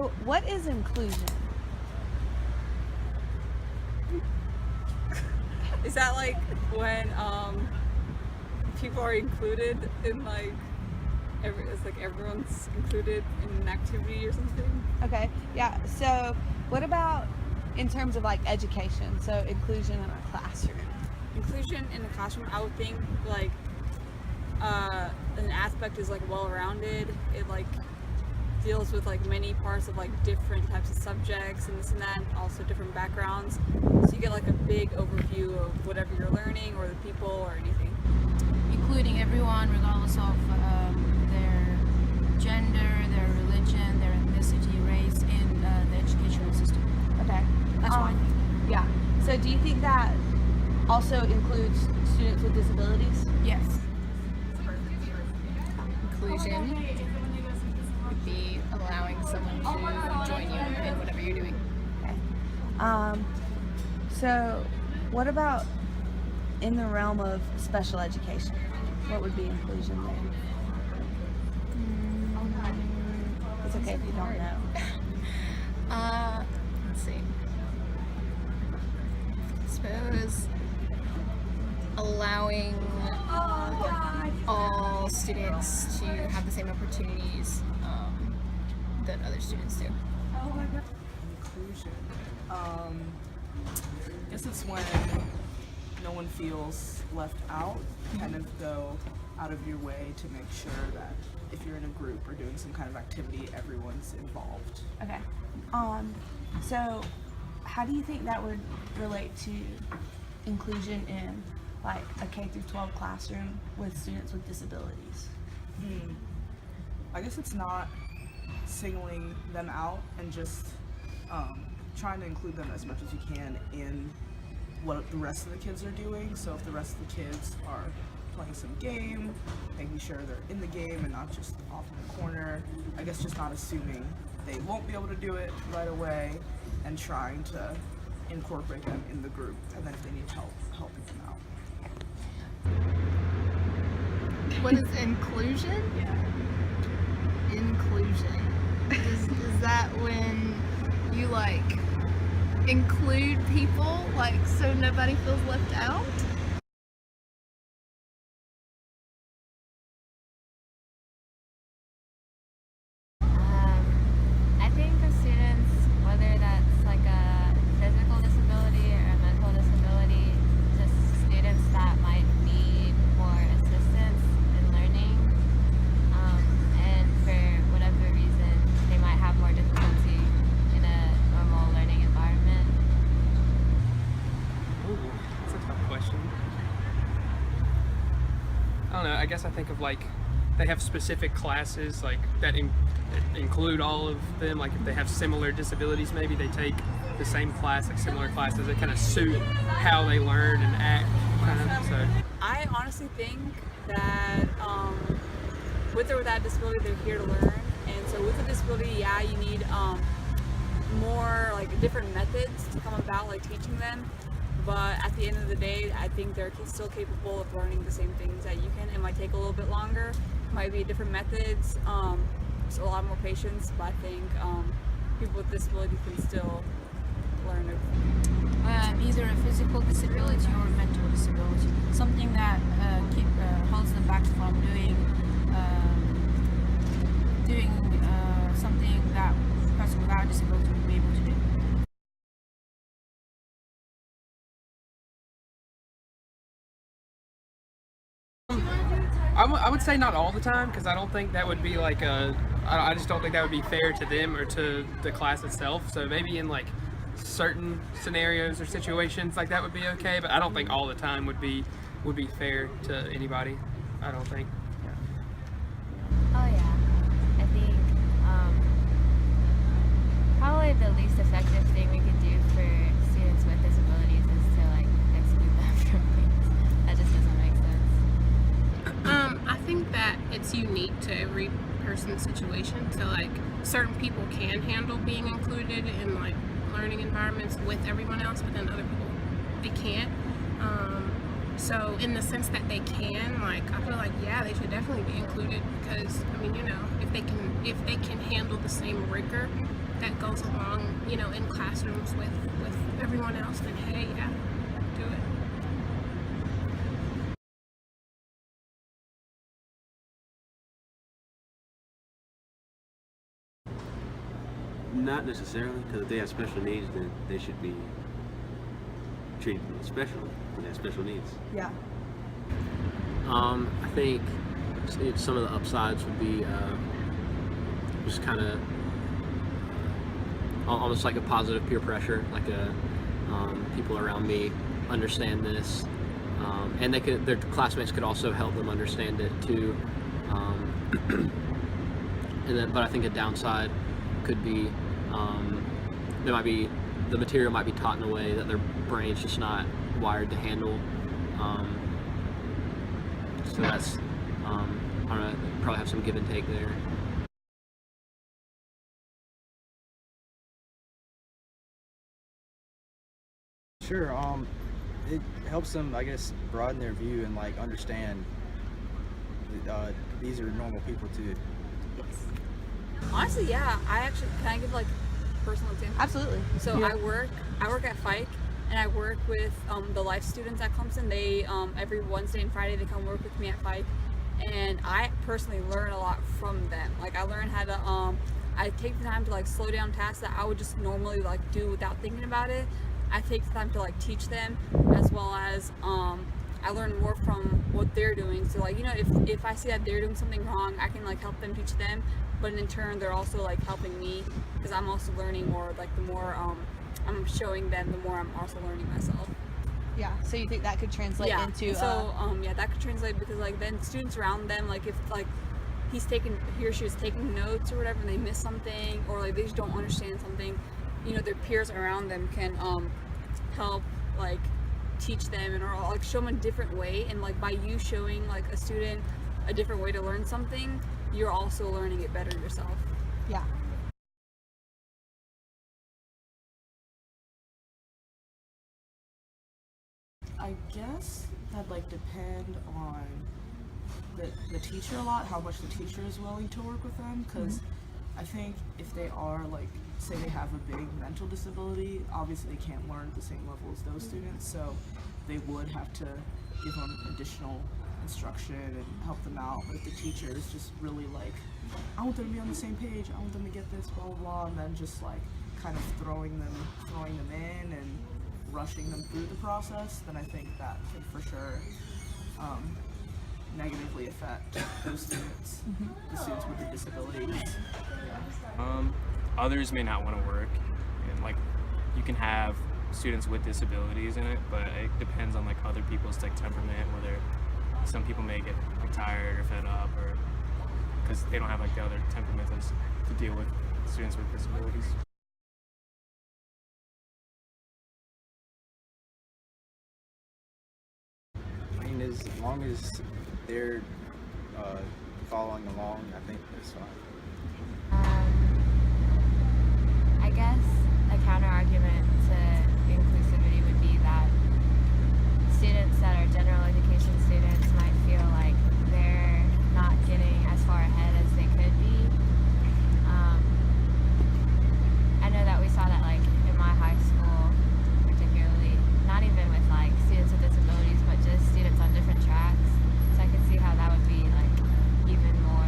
What is inclusion? Is that like when people are included in like it's like everyone's included in an activity or something? Okay, yeah. So what about in terms of like education? So inclusion in a classroom. Inclusion in the classroom, I would think like an aspect is like well-rounded. It like deals with like many parts of like different types of subjects and this and that, also different backgrounds. So you get like a big overview of whatever you're learning or the people or anything. Including everyone regardless of their gender, their religion, their ethnicity, race in the educational system. Okay. That's what I think. Yeah. So do you think that also includes students with disabilities? Yes. Inclusion would be allowing someone to join you in whatever you're doing. Okay. So what about in the realm of special education? What would be inclusion there? It's okay if you don't know. Let's see. I suppose allowing all students to have the same opportunities that other students do. Inclusion. I guess it's when no one feels left out. Kind of go out of your way to make sure that if you're in a group or doing some kind of activity, everyone's involved. Okay. So how do you think that would relate to inclusion in like a K through 12 classroom with students with disabilities? I guess it's not singling them out and just trying to include them as much as you can in what the rest of the kids are doing. So if the rest of the kids are playing some game, making sure they're in the game and not just off in the corner. I guess just not assuming they won't be able to do it right away and trying to incorporate them in the group, and then if they need help, helping them out. What is inclusion? Inclusion. Is that when you like include people like so nobody feels left out? I think for students, whether that's like a physical disability or a mental disability, just students that might need more assistance in learning, and for whatever reason, they might have more difficulty in a normal learning environment. Ooh, that's a tough question. I don't know, I guess I think of like they have specific classes like that include all of them. Like if they have similar disabilities, maybe they take the same class, like similar classes that kind of suit how they learn and act, kind of. So I honestly think that with or without disability, they're here to learn. And so with a disability, yeah, you need more like different methods to come about like teaching them. But at the end of the day, I think they're still capable of learning the same things that you can. It might take a little bit longer, might be different methods, so a lot more patience, but I think people with disability can still learn everything. Either a physical disability or a mental disability, something that holds them back from doing something that a person without a disability would be able to do. I would say not all the time, because I don't think that would be like I just don't think that would be fair to them or to the class itself. So maybe in like certain scenarios or situations like that would be okay, but I don't think all the time would be fair to anybody. I don't think. Oh yeah, I think probably the least effective thing we could do for students with disabilities is to like exclude them from things. That just doesn't make sense. I think that it's unique to every person's situation. So like certain people can handle being included in like learning environments with everyone else, but then other people they can't. So in the sense that they can, like I feel like yeah, they should definitely be included because I mean, you know, if they can handle the same rigor that goes along, you know, in classrooms with everyone else, then hey, yeah, do it. Not necessarily, because if they have special needs, then they should be treated specially when they have special needs. Yeah. I think some of the upsides would be just kind of almost like a positive peer pressure, like people around me understand this, and their classmates could also help them understand it too. But I think a downside could be the material might be taught in a way that their brain's just not wired to handle. So that's I don't know, probably have some give and take there. Sure. It helps them, I guess, broaden their view and like understand that these are normal people too. Honestly, yeah. Can I give like a personal example? Absolutely. So Yeah. I work at FIKE, and I work with the life students at Clemson. They every Wednesday and Friday they come work with me at FIKE, and I personally learn a lot from them. Like I learn how to I take the time to like slow down tasks that I would just normally like do without thinking about it. I take the time to like teach them, as well as I learn more from what they're doing. So like, you know, if I see that they're doing something wrong, I can like help them teach them, but in turn they're also like helping me, because I'm also learning more. Like the more I'm showing them, the more I'm also learning myself. Yeah. So you think that could translate into yeah, that could translate, because like then students around them, like if like he or she is taking notes or whatever, and they miss something, or like they just don't understand something, you know, their peers around them can help like teach them and or like show them a different way. And like by you showing like a student a different way to learn something, you're also learning it better yourself. yeah. I guess that like depend on the teacher a lot, how much the teacher is willing to work with them, because I think if they are like, say they have a big mental disability, obviously they can't learn at the same level as those students, so they would have to give them additional instruction and help them out. But if the teacher is just really like, I want them to be on the same page, I want them to get this, blah blah blah, and then just like kind of throwing them in and rushing them through the process, then I think that could for sure negatively affect those students, the students with the disabilities. Yeah. Others may not want to work, and like you can have students with disabilities in it, but it depends on like other people's like temperament, whether some people may get like, tired or fed up, or because they don't have like the other temperaments to deal with students with disabilities. I mean, as long as they're following along, I think that's fine. I guess a counter argument to inclusivity would be that students that are general education students might feel like they're not getting as far ahead as they could be. I know that we saw that like in my high school, particularly, not even with like students with disabilities, but just students on different tracks. So I could see how that would be like even more.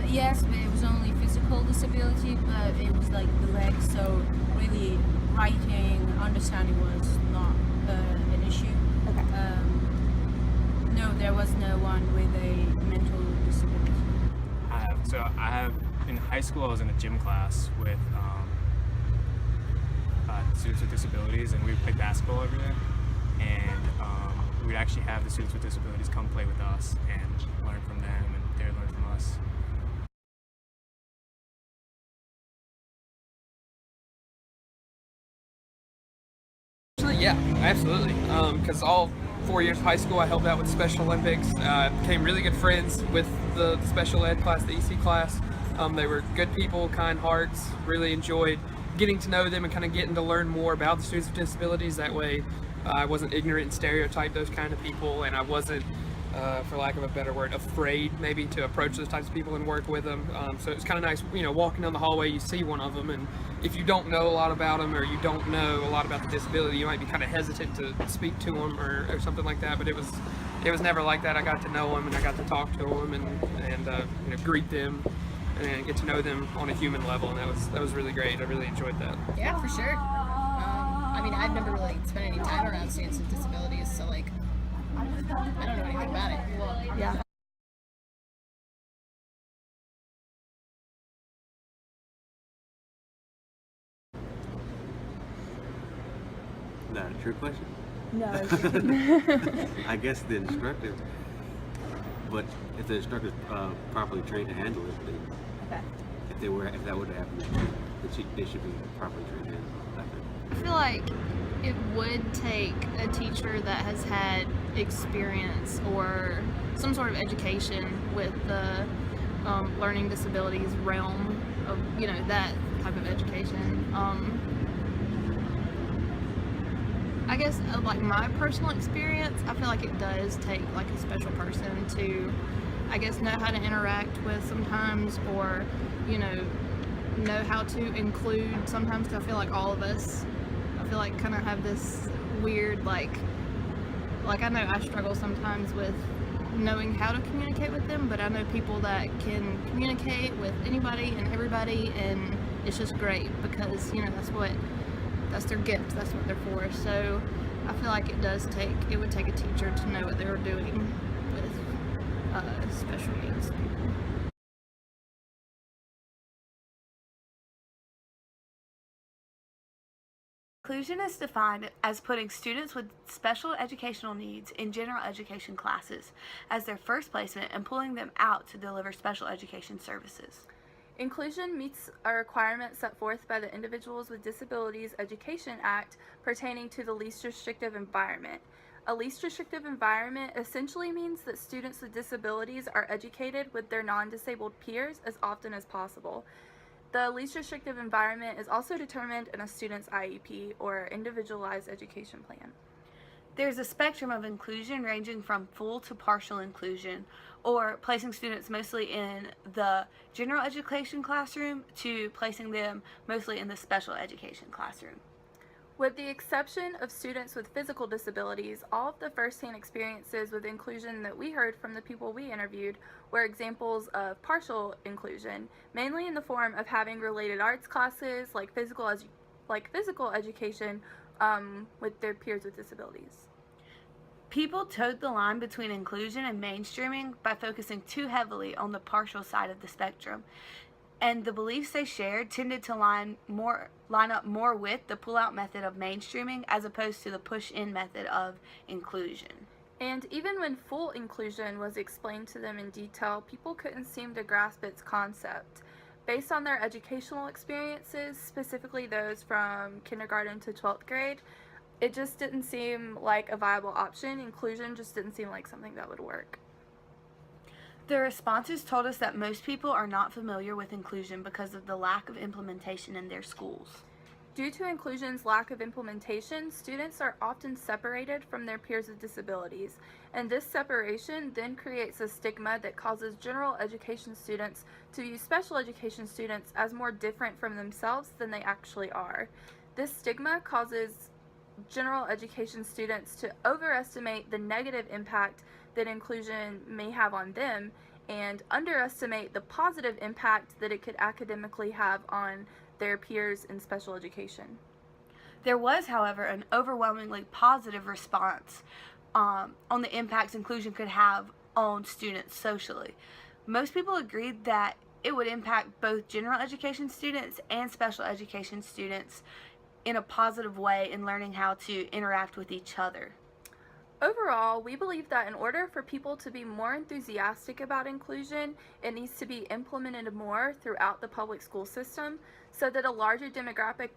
Yes, but it was only physical disability, but it was like the legs, so really writing, understanding was not an issue. Okay. No, there was no one with a mental disability. I have in high school I was in a gym class with students with disabilities, and we would play basketball every day, and we would actually have the students with disabilities come play with us and learn from them, and they would learn from us. Yeah, absolutely. Because all 4 years of high school, I helped out with Special Olympics. Became really good friends with the special ed class, the EC class. They were good people, kind hearts. Really enjoyed getting to know them and kind of getting to learn more about the students with disabilities. That way, I wasn't ignorant and stereotyped those kind of people, and I wasn't for lack of a better word, afraid maybe to approach those types of people and work with them. So it's kind of nice, walking down the hallway, you see one of them, and if you don't know a lot about them or you don't know a lot about the disability, you might be kind of hesitant to speak to them or something like that. But it was never like that. I got to know them and I got to talk to them and greet them and get to know them on a human level, and that was really great. I really enjoyed that. Yeah, for sure. I mean, I've never really spent any time around students with disabilities, so like, I don't know anything about it. Yeah. Is that a true question? No. I guess the instructor, but if the instructor's properly trained to handle it, then if that were to happen, then they should be properly trained to handle it, I think. I feel like it would take a teacher that has had experience or some sort of education with the learning disabilities realm of, that type of education. I guess like my personal experience, I feel like it does take like a special person to, I guess, know how to interact with sometimes, or, know how to include sometimes, 'cause I feel like all of us, kind of have this weird, like I know I struggle sometimes with knowing how to communicate with them, but I know people that can communicate with anybody and everybody, and it's just great because, that's their gift, that's what they're for. So I feel like it would take a teacher to know what they were doing with special needs people. Inclusion is defined as putting students with special educational needs in general education classes as their first placement and pulling them out to deliver special education services. Inclusion meets a requirement set forth by the Individuals with Disabilities Education Act pertaining to the least restrictive environment. A least restrictive environment essentially means that students with disabilities are educated with their non-disabled peers as often as possible. The least restrictive environment is also determined in a student's IEP, or Individualized Education Plan. There's a spectrum of inclusion ranging from full to partial inclusion, or placing students mostly in the general education classroom to placing them mostly in the special education classroom. With the exception of students with physical disabilities, all of the first-hand experiences with inclusion that we heard from the people we interviewed were examples of partial inclusion, mainly in the form of having related arts classes like physical education with their peers with disabilities. People towed the line between inclusion and mainstreaming by focusing too heavily on the partial side of the spectrum, and the beliefs they shared tended to line up more with the pull-out method of mainstreaming as opposed to the push-in method of inclusion. And even when full inclusion was explained to them in detail, people couldn't seem to grasp its concept. Based on their educational experiences, specifically those from kindergarten to 12th grade, it just didn't seem like a viable option. Inclusion just didn't seem like something that would work. The responses told us that most people are not familiar with inclusion because of the lack of implementation in their schools. Due to inclusion's lack of implementation, students are often separated from their peers with disabilities, and this separation then creates a stigma that causes general education students to view special education students as more different from themselves than they actually are. This stigma causes general education students to overestimate the negative impact that inclusion may have on them and underestimate the positive impact that it could academically have on their peers in special education. There was, however, an overwhelmingly positive response on the impacts inclusion could have on students socially. Most people agreed that it would impact both general education students and special education students in a positive way in learning how to interact with each other. Overall, we believe that in order for people to be more enthusiastic about inclusion, it needs to be implemented more throughout the public school system so that a larger demographic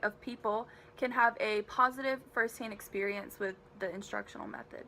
of people can have a positive first-hand experience with the instructional method.